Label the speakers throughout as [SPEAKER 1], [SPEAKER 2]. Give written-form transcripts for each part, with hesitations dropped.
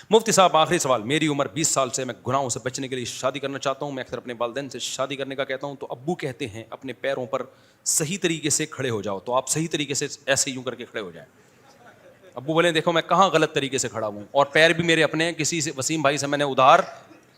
[SPEAKER 1] مفتی صاحب آخری سوال, میری عمر 20 سال سے, میں گناہوں سے بچنے کے لیے شادی کرنا چاہتا ہوں. میں اکثر اپنے والدین سے شادی کرنے کا کہتا ہوں تو ابو کہتے ہیں اپنے پیروں پر صحیح طریقے سے کھڑے ہو جاؤ. تو آپ صحیح طریقے سے ایسے یوں کر کے کھڑے ہو جائیں. ابو بولے دیکھو میں کہاں غلط طریقے سے کھڑا ہوں, اور پیر بھی میرے اپنے, کسی سے وسیم بھائی سے میں نے ادھار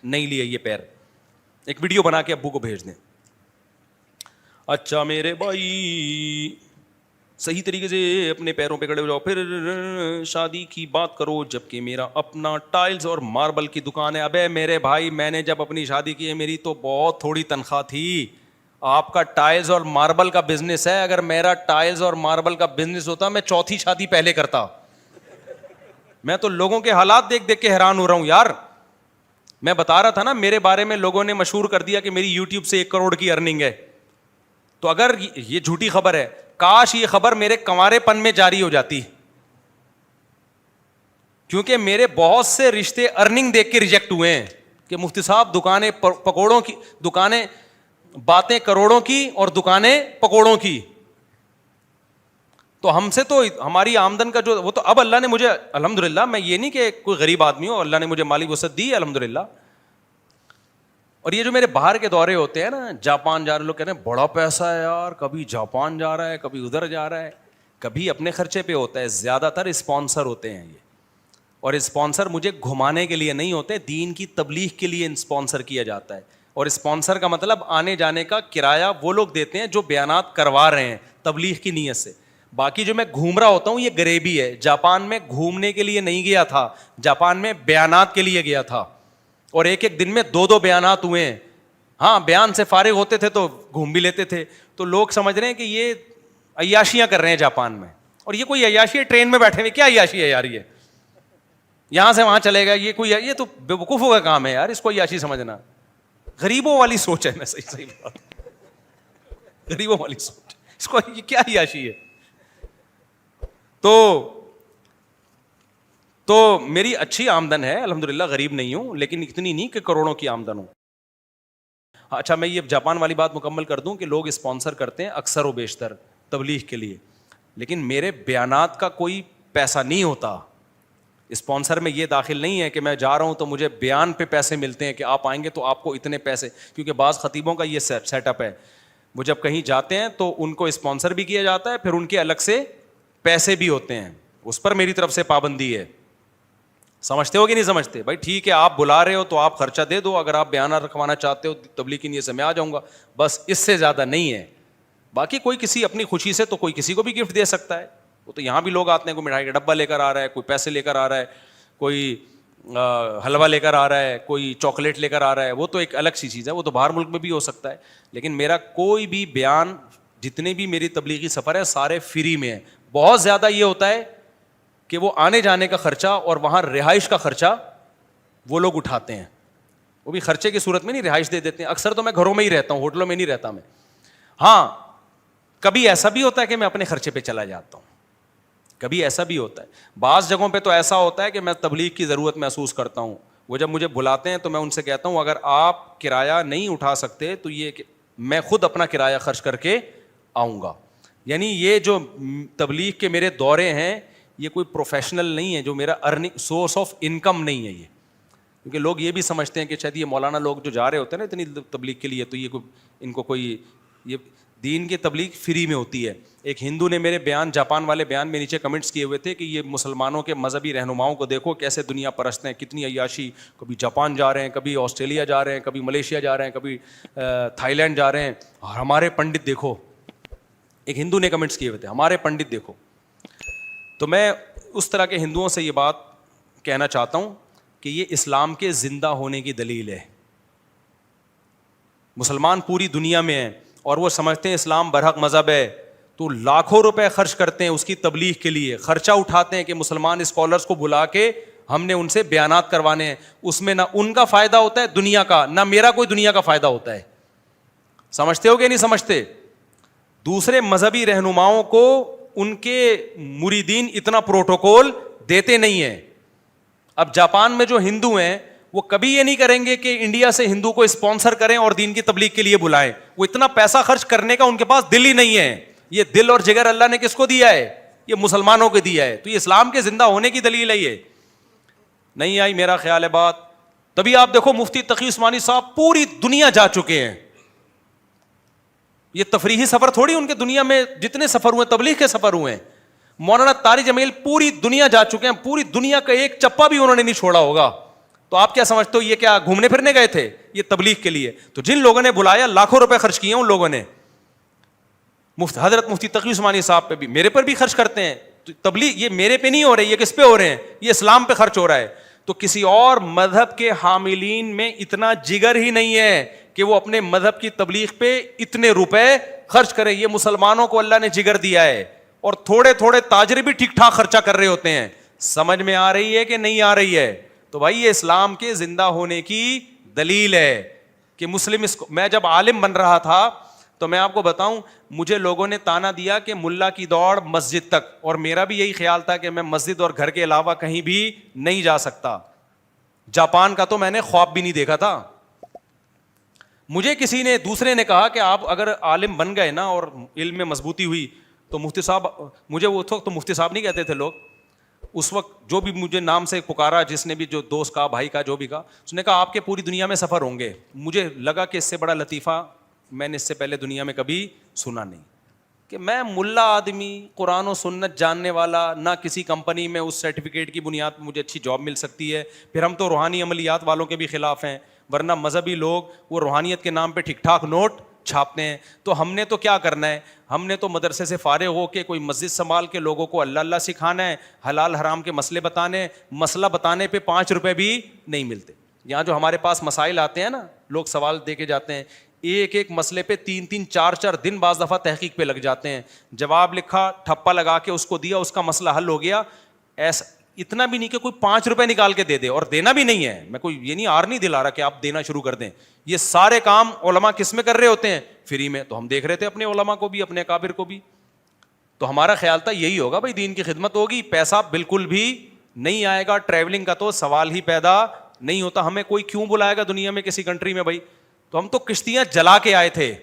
[SPEAKER 1] نہیں لیے یہ پیر. ایک ویڈیو بنا کے ابو کو بھیج دیں. اچھا میرے بھائی صحیح طریقے سے اپنے پیروں پہ کھڑے ہو جاؤ, پھر شادی کی بات کرو, جبکہ میرا اپنا ٹائلز اور ماربل کی دکان ہے. ابے میرے بھائی میں نے جب اپنی شادی کی ہے میری تو بہت تھوڑی تنخواہ تھی. آپ کا ٹائلز اور ماربل کا بزنس ہے, اگر میرا ٹائلز اور ماربل کا بزنس ہوتا میں چوتھی شادی پہلے کرتا. میں تو لوگوں کے حالات دیکھ دیکھ کے حیران ہو رہا ہوں یار. میں بتا رہا تھا نا میرے بارے میں لوگوں نے مشہور کر دیا کہ میری یوٹیوب سے 1 کروڑ کی ارننگ ہے. تو اگر یہ جھوٹی خبر ہے, کاش یہ خبر میرے کنوارے پن میں جاری ہو جاتی, کیونکہ میرے بہت سے رشتے ارننگ دیکھ کے ریجیکٹ ہوئے ہیں کہ مفتی صاحب دکانیں پکوڑوں کی, دکانیں باتیں کروڑوں کی اور دکانیں پکوڑوں کی. تو ہم سے تو ہماری آمدن کا جو وہ تو اب اللہ نے مجھے الحمدللہ, میں یہ نہیں کہ کوئی غریب آدمی ہوں, اللہ نے مجھے مالی وسعت دی الحمدللہ. اور یہ جو میرے باہر کے دورے ہوتے ہیں نا, جاپان جا رہے لوگ کہتے ہیں بڑا پیسہ ہے یار, کبھی جاپان جا رہا ہے کبھی ادھر جا رہا ہے, کبھی اپنے خرچے پہ ہوتا ہے. زیادہ تر اسپانسر ہوتے ہیں یہ, اور اسپانسر مجھے گھمانے کے لیے نہیں ہوتے, دین کی تبلیغ کے لیے اسپانسر کیا جاتا ہے. اور اسپانسر کا مطلب آنے جانے کا کرایہ وہ لوگ دیتے ہیں جو بیانات کروا رہے ہیں تبلیغ کی نیت سے. باقی جو میں گھوم رہا ہوتا ہوں یہ غریبی ہے. جاپان میں گھومنے کے لیے نہیں گیا تھا, جاپان میں بیانات کے لیے گیا تھا, اور ایک ایک دن میں 2 بیانات ہوئے ہیں. ہاں بیان سے فارغ ہوتے تھے تو گھوم بھی لیتے تھے. تو لوگ سمجھ رہے ہیں کہ یہ عیاشیاں کر رہے ہیں جاپان میں, اور یہ کوئی عیاشی ہے؟ ٹرین میں بیٹھے ہوئے کیا عیاشی ہے یار, یہ یہاں سے وہاں چلے گا, یہ کوئی, یہ تو بیوقوفوں کا کام ہے یار, اس کو عیاشی سمجھنا. غریبوں والی سوچ ہے, میں صحیح بات, غریبوں والی سوچ, اس کو یہ کیا عیاشی ہے. تو میری اچھی آمدن ہے الحمدللہ, غریب نہیں ہوں, لیکن اتنی نہیں کہ کروڑوں کی آمدن ہو. اچھا میں یہ جاپان والی بات مکمل کر دوں کہ لوگ اسپانسر کرتے ہیں اکثر و بیشتر تبلیغ کے لیے, لیکن میرے بیانات کا کوئی پیسہ نہیں ہوتا. اسپانسر میں یہ داخل نہیں ہے کہ میں جا رہا ہوں تو مجھے بیان پہ پیسے ملتے ہیں کہ آپ آئیں گے تو آپ کو اتنے پیسے, کیونکہ بعض خطیبوں کا یہ سیٹ اپ ہے, وہ جب کہیں جاتے ہیں تو ان کو اسپانسر بھی کیا جاتا ہے, پھر ان کے الگ سے پیسے بھی ہوتے ہیں, اس پر میری طرف سے پابندی ہے. سمجھتے ہو کہ نہیں سمجھتے بھائی؟ ٹھیک ہے آپ بلا رہے ہو تو آپ خرچہ دے دو, اگر آپ بیانات رکھوانا چاہتے ہو تبلیغ کی نیت سے میں آ جاؤں گا, بس اس سے زیادہ نہیں ہے. باقی کوئی کسی اپنی خوشی سے تو کوئی کسی کو بھی گفٹ دے سکتا ہے. وہ تو یہاں بھی لوگ آتے ہیں, کوئی مٹھائی کا ڈبہ لے کر آ رہا ہے, کوئی پیسے لے کر آ رہا ہے, کوئی حلوہ لے کر آ رہا ہے, کوئی چاکلیٹ لے کر آ رہا ہے, وہ تو ایک الگ سی چیز ہے, وہ تو باہر ملک میں بھی ہو سکتا ہے. لیکن میرا کوئی بھی بیان, جتنے بھی میری تبلیغی سفر ہے سارے فری میں ہیں. بہت زیادہ یہ ہوتا ہے کہ وہ آنے جانے کا خرچہ اور وہاں رہائش کا خرچہ وہ لوگ اٹھاتے ہیں, وہ بھی خرچے کی صورت میں نہیں, رہائش دے دیتے ہیں. اکثر تو میں گھروں میں ہی رہتا ہوں, ہوٹلوں میں نہیں رہتا میں. ہاں کبھی ایسا بھی ہوتا ہے کہ میں اپنے خرچے پہ چلا جاتا ہوں, کبھی ایسا بھی ہوتا ہے. بعض جگہوں پہ تو ایسا ہوتا ہے کہ میں تبلیغ کی ضرورت محسوس کرتا ہوں, وہ جب مجھے بلاتے ہیں تو میں ان سے کہتا ہوں اگر آپ کرایہ نہیں اٹھا سکتے تو یہ کہ میں خود اپنا کرایہ خرچ کر کے آؤں گا. یعنی یہ جو تبلیغ کے میرے دورے ہیں یہ کوئی پروفیشنل نہیں ہے, جو میرا ارننگ سورس آف انکم نہیں ہے یہ. کیونکہ لوگ یہ بھی سمجھتے ہیں کہ شاید یہ مولانا لوگ جو جا رہے ہوتے ہیں نا اتنی تبلیغ کے لیے, تو یہ ان کو کوئی, یہ دین کی تبلیغ فری میں ہوتی ہے. ایک ہندو نے میرے بیان, جاپان والے بیان میں نیچے کمنٹس کیے ہوئے تھے کہ یہ مسلمانوں کے مذہبی رہنماؤں کو دیکھو کیسے دنیا پرست ہیں, کتنی عیاشی, کبھی جاپان جا رہے ہیں, کبھی آسٹریلیا جا رہے ہیں, کبھی ملیشیا جا رہے ہیں, کبھی تھائی لینڈ جا رہے ہیں, اور ہمارے پنڈت دیکھو. ایک ہندو نے کمنٹس کیے ہوئے تھے ہمارے پنڈت دیکھو. تو میں اس طرح کے ہندوؤں سے یہ بات کہنا چاہتا ہوں کہ یہ اسلام کے زندہ ہونے کی دلیل ہے. مسلمان پوری دنیا میں ہیں اور وہ سمجھتے ہیں اسلام برحق مذہب ہے, تو لاکھوں روپے خرچ کرتے ہیں اس کی تبلیغ کے لیے, خرچہ اٹھاتے ہیں کہ مسلمان اسکالرس کو بلا کے ہم نے ان سے بیانات کروانے ہیں. اس میں نہ ان کا فائدہ ہوتا ہے دنیا کا, نہ میرا کوئی دنیا کا فائدہ ہوتا ہے. سمجھتے ہو کہ نہیں سمجھتے؟ دوسرے مذہبی رہنماؤں کو ان کے مریدین اتنا پروٹوکول دیتے نہیں ہیں. اب جاپان میں جو ہندو ہیں وہ کبھی یہ نہیں کریں گے کہ انڈیا سے ہندو کو اسپانسر کریں اور دین کی تبلیغ کے لیے بلائیں. وہ اتنا پیسہ خرچ کرنے کا ان کے پاس دل ہی نہیں ہے. یہ دل اور جگر اللہ نے کس کو دیا ہے؟ یہ مسلمانوں کو دیا ہے. تو یہ اسلام کے زندہ ہونے کی دلیل ہے. یہ نہیں آئی میرا خیال ہے بات. تبھی آپ دیکھو مفتی تقی عثمانی صاحب پوری دنیا جا چکے ہیں. یہ تفریحی سفر تھوڑی, ان کے دنیا میں جتنے سفر ہوئے تبلیغ کے سفر ہوئے ہیں. مولانا طارق جمیل پوری دنیا جا چکے ہیں, پوری دنیا کا ایک چپا بھی انہوں نے نہیں چھوڑا ہوگا. تو آپ کیا سمجھتے ہو یہ کیا گھومنے پھرنے گئے تھے؟ یہ تبلیغ کے لیے. تو جن لوگوں نے بلایا لاکھوں روپے خرچ کیے ان لوگوں نے. حضرت مفتی تقی عثمانی صاحب پہ بھی, میرے پر بھی خرچ کرتے ہیں. تو تبلیغ یہ میرے پہ نہیں ہو رہی, یہ کس پہ ہو رہے ہیں؟ یہ اسلام پہ خرچ ہو رہا ہے. تو کسی اور مذہب کے حاملین میں اتنا جگر ہی نہیں ہے کہ وہ اپنے مذہب کی تبلیغ پہ اتنے روپے خرچ کریں. یہ مسلمانوں کو اللہ نے جگر دیا ہے, اور تھوڑے تھوڑے تاجر بھی ٹھیک ٹھاک خرچہ کر رہے ہوتے ہیں. سمجھ میں آ رہی ہے کہ نہیں آ رہی ہے؟ تو بھائی یہ اسلام کے زندہ ہونے کی دلیل ہے کہ مسلم. میں جب عالم بن رہا تھا تو میں آپ کو بتاؤں, مجھے لوگوں نے تانا دیا کہ ملا کی دوڑ مسجد تک, اور میرا بھی یہی خیال تھا کہ میں مسجد اور گھر کے علاوہ کہیں بھی نہیں جا سکتا. جاپان کا تو میں نے خواب بھی نہیں دیکھا تھا. مجھے کسی نے دوسرے نے کہا کہ آپ اگر عالم بن گئے نا اور علم میں مضبوطی ہوئی تو مفتی صاحب, مجھے وہ وقت تو مفتی صاحب نہیں کہتے تھے لوگ, اس وقت جو بھی مجھے نام سے پکارا, جس نے بھی, جو دوست کا, بھائی کا, جو بھی کہا, اس نے کہا آپ کے پوری دنیا میں سفر ہوں گے. مجھے لگا کہ اس سے بڑا لطیفہ میں نے اس سے پہلے دنیا میں کبھی سنا نہیں, کہ میں ملا آدمی, قرآن و سنت جاننے والا, نہ کسی کمپنی میں اس سرٹیفکیٹ کی بنیاد پہ مجھے اچھی جاب مل سکتی ہے. پھر ہم تو روحانی عملیات والوں کے بھی خلاف ہیں, ورنہ مذہبی لوگ وہ روحانیت کے نام پہ ٹھیک ٹھاک نوٹ چھاپتے ہیں. تو ہم نے تو کیا کرنا ہے, ہم نے تو مدرسے سے فارغ ہو کے کوئی مسجد سنبھال کے لوگوں کو اللہ اللہ سکھانا ہے, حلال حرام کے مسئلے بتانے. مسئلہ بتانے پہ 5 روپے بھی نہیں ملتے. یہاں جو ہمارے پاس مسائل آتے ہیں نا, لوگ سوال دے کے جاتے ہیں, ایک ایک مسئلے پہ 3-3 4-4 دن بعض دفعہ تحقیق پہ لگ جاتے ہیں. جواب لکھا, ٹھپا لگا کے اس کو دیا, اس کا مسئلہ حل ہو گیا. ایسا اتنا بھی نہیں کہ کوئی 5 روپے نکال کے دے دے, اور دینا بھی نہیں ہے. میں کوئی یہ نہیں آر نہیں دلا رہا کہ آپ دینا شروع کر دیں. یہ سارے کام علماء کس میں کر رہے ہوتے ہیں؟ فری میں. تو ہم دیکھ رہے تھے اپنے علماء کو بھی, اپنے اکابر کو بھی. تو ہمارا خیال تھا یہی ہوگا بھائی, دین کی خدمت ہوگی, پیسہ بالکل بھی نہیں آئے گا. ٹریولنگ کا تو سوال ہی پیدا نہیں ہوتا. ہمیں کوئی کیوں بلائے گا دنیا میں کسی کنٹری میں بھائی؟ تو ہم تو کشتیاں جلا کے آئے تھے.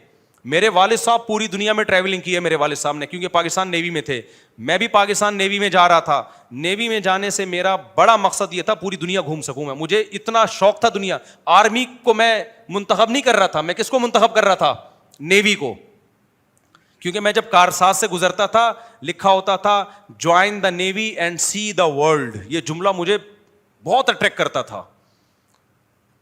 [SPEAKER 1] میرے والد صاحب پوری دنیا میں ٹریولنگ کی ہے میرے والد صاحب نے, کیونکہ پاکستان نیوی میں تھے. میں بھی پاکستان نیوی میں جا رہا تھا. نیوی میں جانے سے میرا بڑا مقصد یہ تھا پوری دنیا گھوم سکوں میں. مجھے اتنا شوق تھا دنیا. آرمی کو میں منتخب نہیں کر رہا تھا, میں کس کو منتخب کر رہا تھا؟ نیوی کو. کیونکہ میں جب کارساز سے گزرتا تھا لکھا ہوتا تھا join the navy and see the world. یہ جملہ مجھے بہت اٹریکٹ کرتا تھا.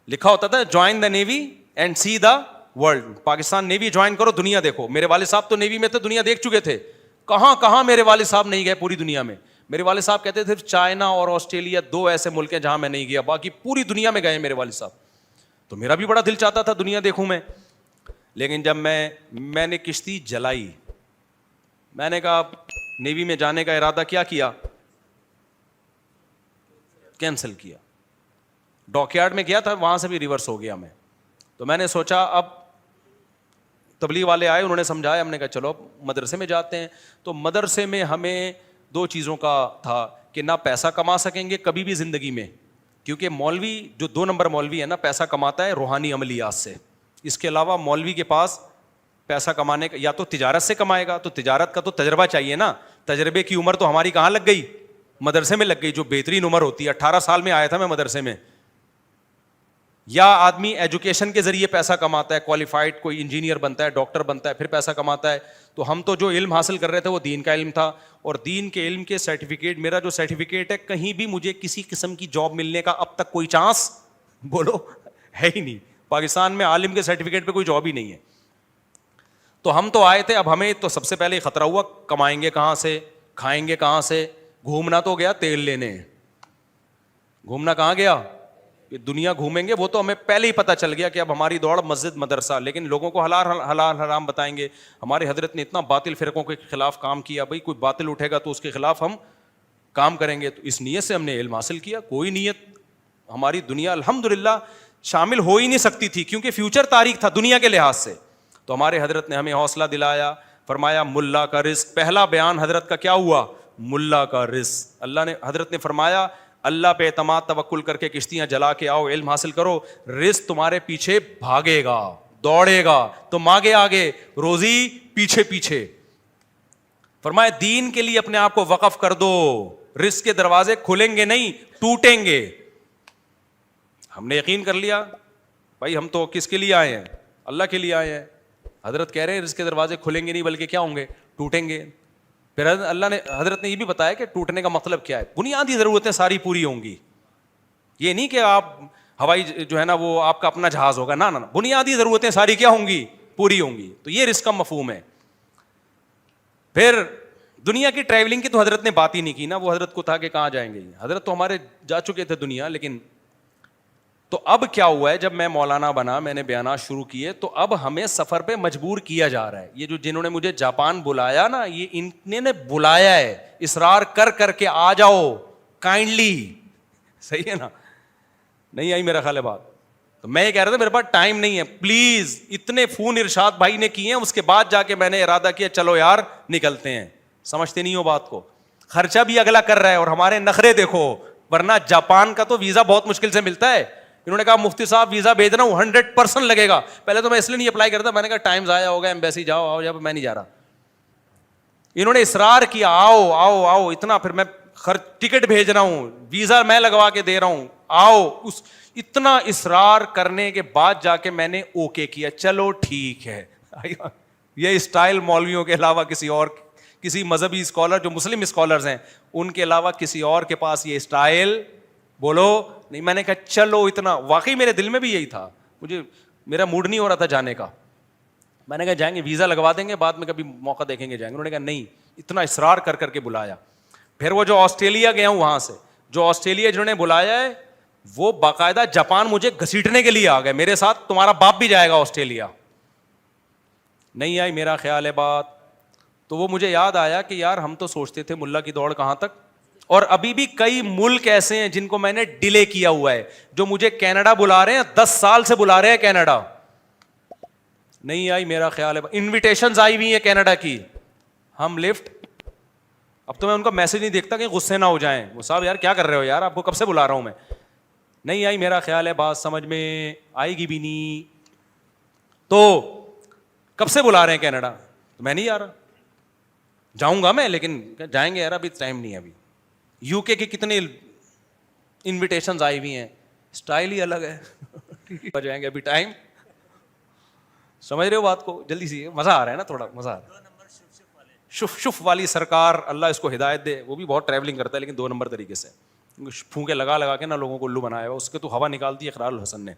[SPEAKER 1] لکھا ہوتا تھا join the navy and see the world. Pakistan navy join کرو, دنیا دیکھو. میرے والد صاحب تو نیوی میں تھے, دنیا دیکھ چکے تھے. کہاں کہاں میرے والد صاحب نہیں گئے پوری دنیا میں. میرے والد صاحب کہتے تھے چائنا اور آسٹریلیا 2 ایسے ملک ہیں جہاں میں نہیں گیا, باقی پوری دنیا میں گئے میرے والد صاحب. تو میرا بھی بڑا دل چاہتا تھا دنیا دیکھوں میں. لیکن جب میں نے کشتی جلائی, میں نے کہا نیوی میں جانے کا ارادہ کیا کینسل کیا. ڈاک یارڈ میں گیا تھا, وہاں سے بھی ریورس ہو گیا میں. تو میں نے سوچا اب تبلیغ والے آئے, انہوں نے سمجھایا, ہم نے کہا چلو مدرسے میں جاتے ہیں. تو مدرسے میں ہمیں 2 چیزوں کا تھا کہ نہ پیسہ کما سکیں گے کبھی بھی زندگی میں, کیونکہ مولوی جو 2 نمبر مولوی ہے نا, پیسہ کماتا ہے روحانی عملیات سے. اس کے علاوہ مولوی کے پاس پیسہ کمانے کا یا تو تجارت سے کمائے گا, تو تجارت کا تو تجربہ چاہیے نا. تجربے کی عمر تو ہماری کہاں لگ گئی؟ مدرسے میں لگ گئی, جو بہترین عمر ہوتی ہے. 18 سال میں آیا تھا میں مدرسے میں. یا آدمی ایجوکیشن کے ذریعے پیسہ کماتا ہے, کوالیفائڈ کوئی انجینئر بنتا ہے, ڈاکٹر بنتا ہے, پھر پیسہ کماتا ہے. تو ہم تو جو علم حاصل کر رہے تھے وہ دین کا علم تھا, اور دین کے علم کے سرٹیفکیٹ, میرا جو سرٹیفکیٹ ہے, کہیں بھی مجھے کسی قسم کی جاب ملنے کا اب تک کوئی چانس بولو ہے ہی نہیں. پاکستان میں عالم کے سرٹیفکیٹ پہ کوئی جاب ہی نہیں ہے. تو ہم تو آئے تھے, اب ہمیں تو سب سے پہلے خطرہ ہوا کمائیں گے کہاں سے, کھائیں گے کہاں سے. گھومنا تو گیا تیل لینے, گھومنا کہاں گیا, دنیا گھومیں گے. وہ تو ہمیں پہلے ہی پتہ چل گیا کہ اب ہماری دوڑ مسجد مدرسہ, لیکن لوگوں کو حلال حرام بتائیں گے. ہمارے حضرت نے اتنا باطل فرقوں کے خلاف کام کیا, بھائی کوئی باطل اٹھے گا تو اس کے خلاف ہم کام کریں گے. تو اس نیت سے ہم نے علم حاصل کیا. کوئی نیت ہماری دنیا الحمدللہ شامل ہو ہی نہیں سکتی تھی, کیونکہ فیوچر تاریخ تھا دنیا کے لحاظ سے. تو ہمارے حضرت نے ہمیں حوصلہ دلایا, فرمایا ملا کا رزق. پہلا بیان حضرت کا کیا ہوا؟ ملا کا رزق. اللہ نے, حضرت نے فرمایا اللہ پہ اعتماد توکل کر کے کشتیاں جلا کے آؤ, علم حاصل کرو, رزق تمہارے پیچھے بھاگے گا, دوڑے گا. تم آگے آگے, روزی پیچھے پیچھے. فرمایا دین کے لیے اپنے آپ کو وقف کر دو, رزق کے دروازے کھلیں گے نہیں, ٹوٹیں گے. ہم نے یقین کر لیا بھائی ہم تو کس کے لیے آئے ہیں؟ اللہ کے لیے آئے ہیں. حضرت کہہ رہے ہیں رزق کے دروازے کھلیں گے نہیں بلکہ کیا ہوں گے؟ ٹوٹیں گے. پھر اللہ نے حضرت نے یہ بھی بتایا کہ ٹوٹنے کا مطلب کیا ہے. بنیادی ضرورتیں ساری پوری ہوں گی. یہ نہیں کہ آپ ہوائی جو ہے نا وہ آپ کا اپنا جہاز ہوگا، نہ بنیادی ضرورتیں ساری کیا ہوں گی؟ پوری ہوں گی. تو یہ رزق کا مفہوم ہے. پھر دنیا کی ٹریولنگ کی تو حضرت نے بات ہی نہیں کی نا. وہ حضرت کو تھا کہ کہاں جائیں گے. حضرت تو ہمارے جا چکے تھے دنیا. لیکن تو اب کیا ہوا ہے، جب میں مولانا بنا، میں نے بیانات شروع کیے، تو اب ہمیں سفر پہ مجبور کیا جا رہا ہے. یہ جو جنہوں نے مجھے جاپان بلایا نا، یہ ان نے بلایا ہے اصرار کر کے آ جاؤ کائنڈلی. صحیح ہے نا؟ نہیں آئی میرا خیال ہے بات. تو میں یہ کہہ رہا تھا میرے پاس ٹائم نہیں ہے. پلیز اتنے فون ارشاد بھائی نے کیے ہیں، اس کے بعد جا کے میں نے ارادہ کیا چلو یار نکلتے ہیں. سمجھتے نہیں ہو بات کو. خرچہ بھی اگلا کر رہا ہے اور ہمارے نخرے دیکھو. ورنہ جاپان کا تو ویزا بہت مشکل سے ملتا ہے. انہوں نے کہا مفتی صاحب ویزا بھیجنا 100% لگے گا. پہلے تو میں اس لیے نہیں اپلائی کرتا، میں نے کہا ٹائم ضائع ہوگا، ایمبیسی جاؤ آؤ، جب میں نہیں جا رہا. انہوں نے اصرار کیا آؤ آؤ آؤ اتنا. پھر میں ٹکٹ بھیج رہا ہوں، ویزا میں لگوا کے دے رہا ہوں، آؤ. اس اتنا اصرار کرنے کے بعد جا کے میں نے اوکے کیا. چلو ٹھیک ہے. یہ اسٹائل مولویوں کے علاوہ کسی مذہبی اسکالر جو مسلم اسکالرز ہیں ان کے علاوہ کسی اور کے پاس یہ اسٹائل بولو نہیں. میں نے کہا چلو اتنا. واقعی میرے دل میں بھی یہی تھا، میرا موڈ نہیں ہو رہا تھا جانے کا. میں نے کہا جائیں گے، ویزا لگوا دیں گے، بعد میں کبھی موقع دیکھیں گے جائیں گے. انہوں نے کہا نہیں. اتنا اصرار کر کے بلایا. پھر وہ جو آسٹریلیا گیا ہوں، وہاں سے جو آسٹریلیا جنہوں نے بلایا ہے وہ باقاعدہ جاپان مجھے گھسیٹنے کے لیے آ گئے میرے ساتھ. تمہارا باپ بھی جائے گا آسٹریلیا. نہیں آئی میرا خیال ہے بات. تو وہ مجھے یاد آیا کہ یار ہم تو سوچتے تھے ملا کی دوڑ کہاں تک. اور ابھی بھی کئی ملک ایسے ہیں جن کو میں نے ڈیلے کیا ہوا ہے، جو مجھے کینیڈا بلا رہے ہیں، 10 سال سے بلا رہے ہیں کینیڈا. نہیں آئی میرا خیال ہے. انویٹیشنز آئی ہوئی ہیں کینیڈا کی، ہم لفٹ. اب تو میں ان کا میسج نہیں دیکھتا کہ غصے نہ ہو جائیں. وہ صاحب یار کیا کر رہے ہو یار، آپ کو کب سے بلا رہا ہوں میں. نہیں آئی میرا خیال ہے بات سمجھ میں آئے گی بھی نہیں. تو کب سے بلا رہے ہیں کینیڈا، تو میں نہیں جا رہا. جاؤں گا میں لیکن جائیں گے یار، ابھی ٹائم نہیں ہے. ابھی یو کے کی کتنے انویٹیشنز آئی ہوئی ہیں، اسٹائل ہی الگ ہے. جائیں گے ابھی ٹائم. سمجھ رہے ہو بات کو؟ جلدی سے مزہ آ رہا ہے نا، تھوڑا مزہ آ رہا ہے. شف والی سرکار اللہ اس کو ہدایت دے. وہ بھی بہت ٹریولنگ کرتا ہے لیکن 2 نمبر طریقے سے. پھونکے لگا کے نا لوگوں کو الو بنایا ہوا. اس کے تو ہوا نکالتی ہے اقرار الحسن نے.